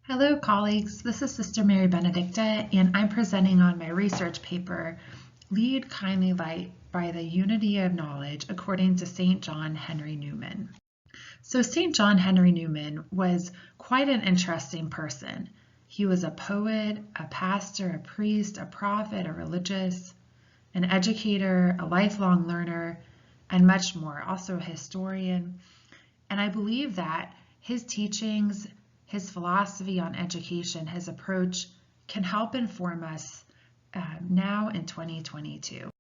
Hello, colleagues. This is Sister Mary Benedicta, and I'm presenting on my research paper, Lead Kindly Light by the Unity of Knowledge, according to St. John Henry Newman. So St. John Henry Newman was quite an interesting person. He was a poet, a pastor, a priest, a prophet, a religious, an educator, a lifelong learner, and much more, also a historian. And I believe that his teachings, his philosophy on education, his approach can help inform us now in 2022.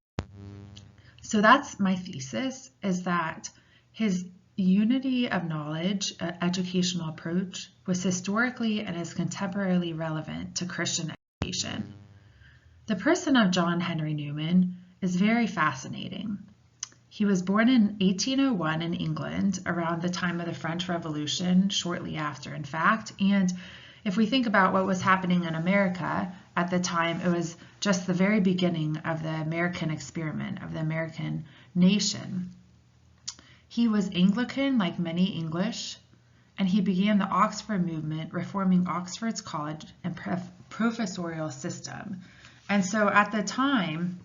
So that's my thesis, is that his unity of knowledge educational approach was historically and is contemporarily relevant to Christian education. The person of John Henry Newman is very fascinating. He was born in 1801 in England, around the time of the French Revolution, shortly after, in fact. And if we think about what was happening in America at the time, it was just the very beginning of the American experiment, of the American nation. He was Anglican, like many English, and he began the Oxford movement, reforming Oxford's college and professorial system. And so at the time,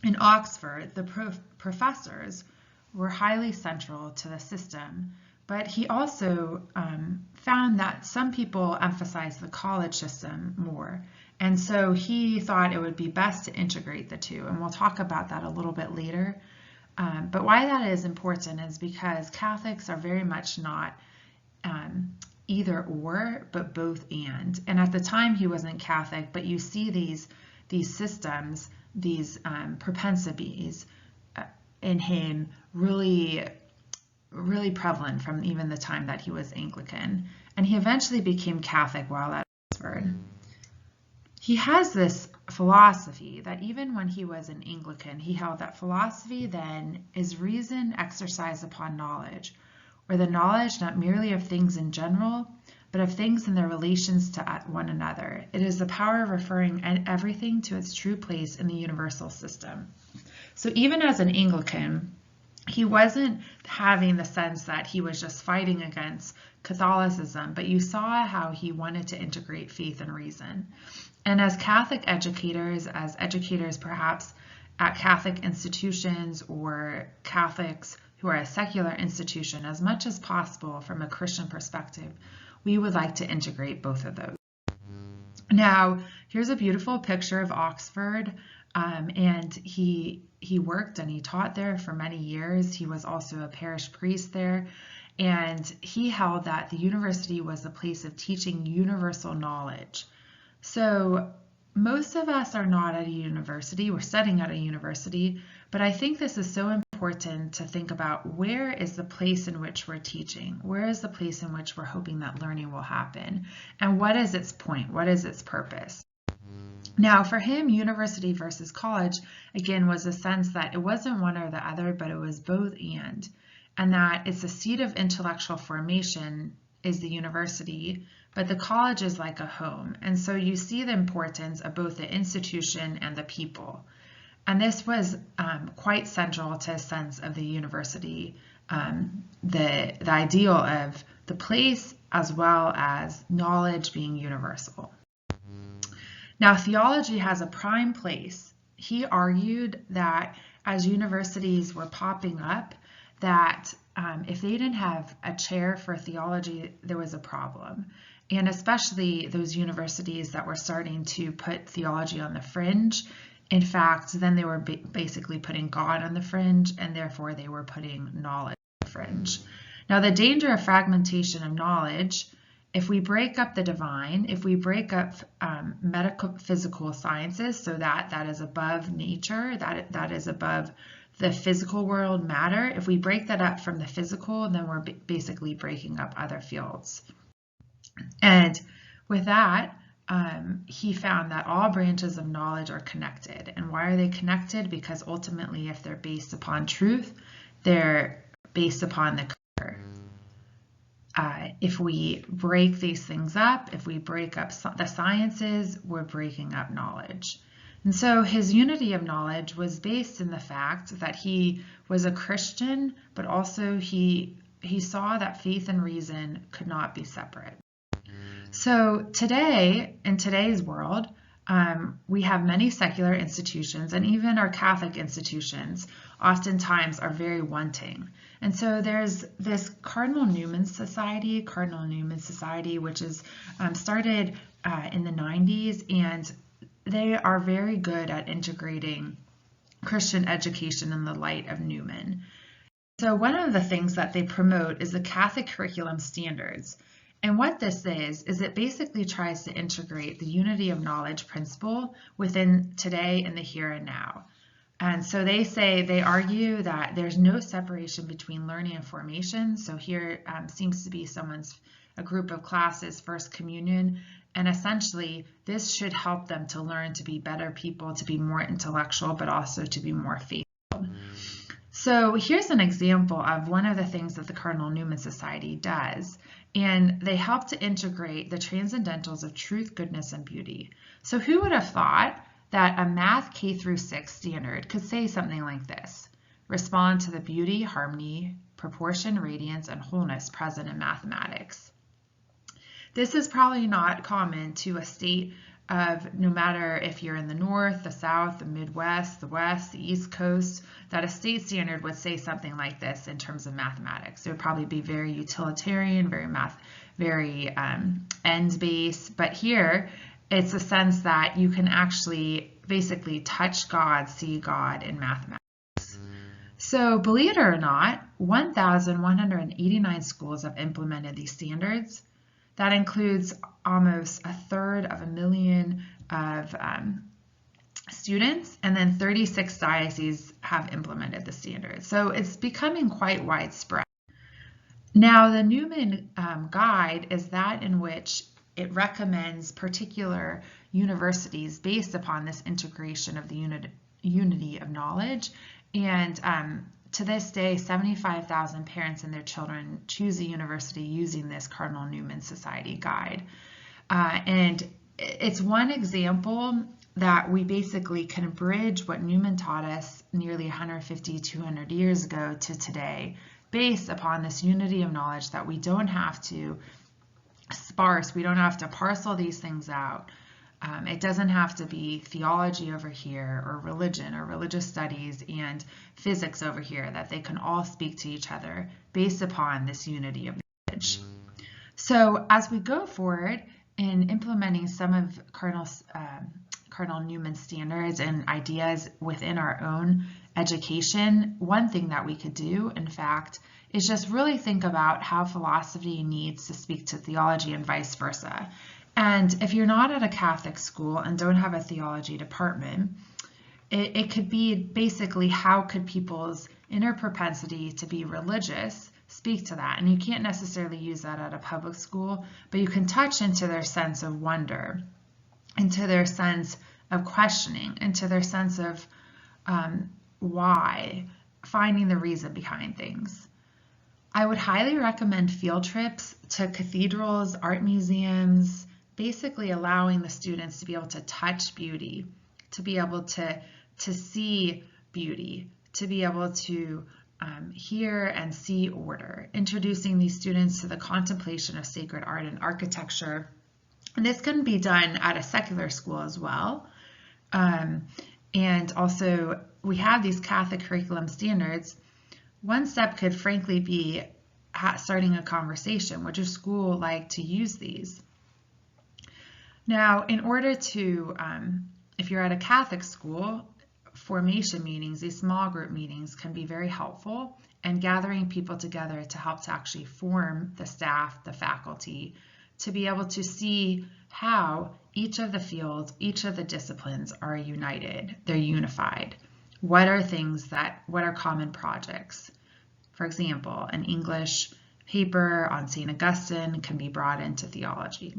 in Oxford, the professors were highly central to the system, but he also found that some people emphasized the college system more. And so he thought it would be best to integrate the two, and we'll talk about that a little bit later. But why that is important is because Catholics are very much not either or, but both and. And at the time he wasn't Catholic, but you see these systems, these propensities in him really prevalent from even the time that he was Anglican. And he eventually became Catholic while at Oxford. He has this philosophy that even when he was an Anglican, he held that philosophy then is reason exercised upon knowledge, or the knowledge not merely of things in general, but of things in their relations to one another. It is the power of referring everything to its true place in the universal system. So even as an Anglican, he wasn't having the sense that he was just fighting against Catholicism, but you saw how he wanted to integrate faith and reason. And as Catholic educators, as educators perhaps at Catholic institutions or Catholics who are a secular institution, as much as possible from a Christian perspective, we would like to integrate both of those. Now, here's a beautiful picture of Oxford, and he worked and he taught there for many years. He was also a parish priest there, and he held that the university was a place of teaching universal knowledge. So most of us are not at a university, we're studying at a university, but I think this is so important to think about where is the place in which we're teaching, where is the place in which we're hoping that learning will happen, and what is its point, what is its purpose. Now for him, university versus college, again, was a sense that it wasn't one or the other, but it was both and that it's a seat of intellectual formation is the university, but the college is like a home. And so you see the importance of both the institution and the people. And this was quite central to a sense of the university, the ideal of the place as well as knowledge being universal. Now, theology has a prime place. He argued that as universities were popping up, that if they didn't have a chair for theology, there was a problem. And especially those universities that were starting to put theology on the fringe. In fact, then they were basically putting God on the fringe, and therefore they were putting knowledge on the fringe. Now, the danger of fragmentation of knowledge, if we break up the divine, if we break up medical physical sciences, so that is above nature, that is above the physical world, matter, if we break that up from the physical, then we're basically breaking up other fields. And with that, he found that all branches of knowledge are connected. And why are they connected? Because ultimately, if they're based upon truth, they're based upon the Creator. If we break these things up, if we break up the sciences, we're breaking up knowledge. And so his unity of knowledge was based in the fact that he was a Christian, but also he saw that faith and reason could not be separate. So today, in today's world, we have many secular institutions, and even our Catholic institutions oftentimes are very wanting. And so there's this Cardinal Newman Society, which is started in the 90s, and they are very good at integrating Christian education in the light of Newman. So one of the things that they promote is the Catholic curriculum standards. And what this is it basically tries to integrate the unity of knowledge principle within today and the here and now. And so they argue that there's no separation between learning and formation. So here seems to be a group of classes, First Communion, and essentially this should help them to learn to be better people, to be more intellectual, but also to be more faithful. So here's an example of one of the things that the Cardinal Newman Society does, and they help to integrate the transcendentals of truth, goodness, and beauty. So who would have thought that a math K through 6 standard could say something like this: respond to the beauty, harmony, proportion, radiance, and wholeness present in mathematics. This is probably not common to a state of, no matter if you're in the North, the South, the Midwest, the West, the East Coast, that a state standard would say something like this in terms of mathematics. It would probably be very utilitarian, very ends-based. But here, it's a sense that you can actually basically touch God, see God in mathematics. So believe it or not, 1,189 schools have implemented these standards. That includes almost 1/3 of a million of students, and then 36 dioceses have implemented the standard. So it's becoming quite widespread. Now, the Newman Guide is that in which it recommends particular universities based upon this integration of the unity of knowledge. And to this day, 75,000 parents and their children choose a university using this Cardinal Newman Society guide. And it's one example that we basically can bridge what Newman taught us nearly 150, 200 years ago to today, based upon this unity of knowledge that we don't have to sparse, we don't have to parcel these things out. It doesn't have to be theology over here, or religion, or religious studies and physics over here, that they can all speak to each other based upon this unity of knowledge. So as we go forward in implementing some of Cardinal Newman's standards and ideas within our own education, one thing that we could do, in fact, is just really think about how philosophy needs to speak to theology and vice versa. And if you're not at a Catholic school and don't have a theology department, it could be basically how could people's inner propensity to be religious speak to that. And you can't necessarily use that at a public school, but you can touch into their sense of wonder, into their sense of questioning, into their sense of why, finding the reason behind things. I would highly recommend field trips to cathedrals, art museums, basically allowing the students to be able to touch beauty, to be able to see beauty, to be able to hear and see order, introducing these students to the contemplation of sacred art and architecture. And this can be done at a secular school as well. And also, we have these Catholic curriculum standards. One step could frankly be starting a conversation. Would your school like to use these? Now, in order to, if you're at a Catholic school, formation meetings, these small group meetings can be very helpful, and gathering people together to help to actually form the staff, the faculty, to be able to see how each of the fields, each of the disciplines are united, they're unified. What are common projects? For example, an English paper on St. Augustine can be brought into theology.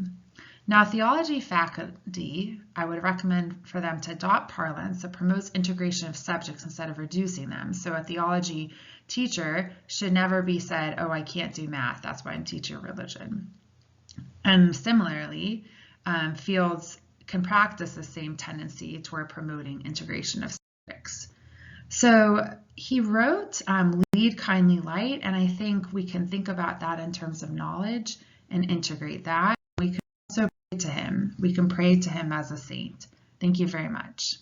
Now, theology faculty, I would recommend for them to adopt parlance that promotes integration of subjects instead of reducing them. So a theology teacher should never be said, oh, I can't do math, that's why I'm teaching religion. And similarly, fields can practice the same tendency toward promoting integration of subjects. So he wrote Lead Kindly Light, and I think we can think about that in terms of knowledge and integrate that. We can also to him. We can pray to him as a saint. Thank you very much.